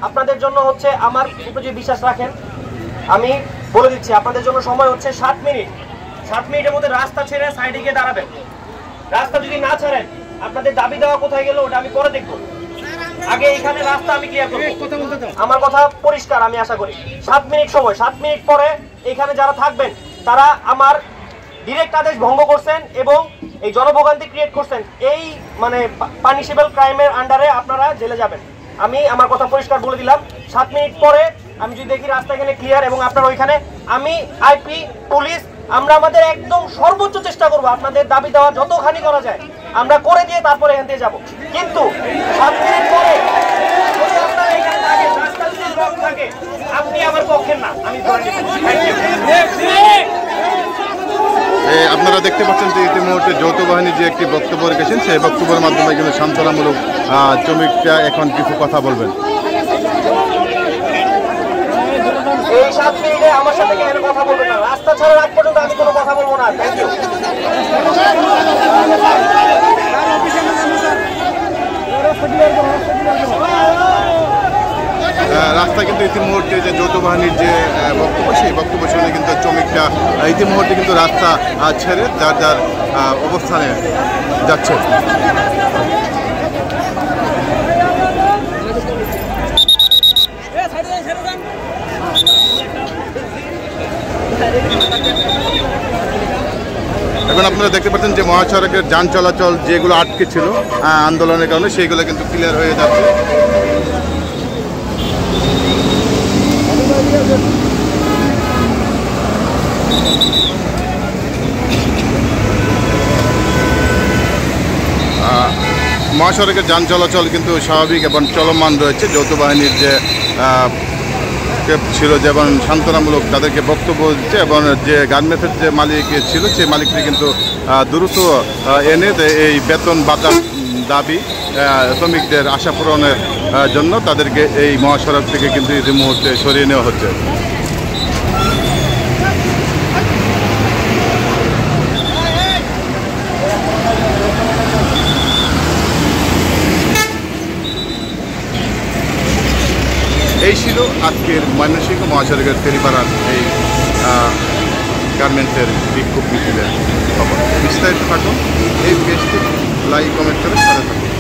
আপনাদের জন্য হচ্ছে আমার উপর যে বিশ্বাস রাখেন, আমি বলে দিচ্ছি আপনাদের জন্য সময় হচ্ছে 7 মিনিট। 7 মিনিটের মধ্যে রাস্তা ছেড়ে সাইডে গিয়ে দাঁড়াবেন। রাস্তা যদি না ছাড়েন, আপনাদের দাবি দেওয়া কোথায় গেল ওটা আমি পরে দেখবো। আগে এখানে রাস্তা আমি ক্লিয়ার করব। আমার কথা পরিষ্কার, আমি আশা করি 7 মিনিট সময়। 7 মিনিট পরে এখানে যারা থাকবেন তারা আমার ডিরেক্ট আদেশ ভঙ্গ করছেন এবং এই জনভোগান্তি ক্রিয়েট করছেন, এই মানে পানিশেবল ক্রাইমের আন্ডারে আপনারা জেলে যাবেন। আমি আমার কথা পরিষ্কার বলে দিলাম। 7 মিনিট পরে আমি যদি দেখি রাস্তা এখানে ক্লিয়ার এবং আপনারা ওইখানে, আমি আইপি পুলিশ আমরা আমাদের একদম সর্বোচ্চ চেষ্টা করব আপনাদের দাবি দেওয়া যতখানি করা যায় আমরা করে দিয়ে তারপরে এখান থেকে যাবো। কিন্তু 7 মিনিট পরে যদি আপনারা এখানে থাকেন, রাস্তা যদি ব্লক থাকে, আপনি আমার পক্ষের না, আমি ধরে নিব। আপনারা দেখতে পাচ্ছেন যে ইতিমধ্যে যৌথ বাহিনী যে একটি বক্তব্য রেখেছেন, সেই বক্তব্যের মাধ্যমে কিন্তু সান্ত্বনামূলক শ্রমিকরা এখন কিছু কথা বলবেন। এই 7 মিনিটে আমার সাথে কেন কথা বলবেন না, রাস্তা ছাড়ার আগ পর্যন্ত আমি কোনো কথা বলবো না। Thank you. রাস্তা কিন্তু ইতিমুহূর্তে যে যৌথ বাহিনীর যে বক্তব্য, সেই বক্তব্য শুনে কিন্তু শ্রমিকরা ইতিমুহূর্তে কিন্তু রাস্তা ছেড়ে যার যার অবস্থানে যাচ্ছে। এখন আপনারা দেখতে পাচ্ছেন যে মহাসড়কের যান চলাচল যেগুলো আটকে ছিল আন্দোলনের কারণে, সেইগুলো কিন্তু ক্লিয়ার হয়ে যাচ্ছে। মহাসড়কের যান চলাচল কিন্তু স্বাভাবিক এবং চলমান রয়েছে। যৌথ বাহিনীর যে ছিল যেমন সান্ত্বনামূলক তাদেরকে বক্তব্য দিচ্ছে এবং যে গার্মেন্টসের যে মালিক ছিল সেই মালিকটি কিন্তু দ্রুত এনে এই বেতন ভাতা দাবি শ্রমিকদের আশা পূরণের জন্য তাদেরকে এই মহাসড়ক থেকে কিন্তু এই মুহূর্তে সরিয়ে নেওয়া হচ্ছে। এই ছিল আজকের ময়মনসিংহ মহাসড়কের ফেরিপাড়ার এই গার্মেন্টসের বিক্ষোভ মিছিলের খবর। বিস্তারিত থাকুন এই পেজটি লাইক কমেন্ট করে সাথে থাকুন।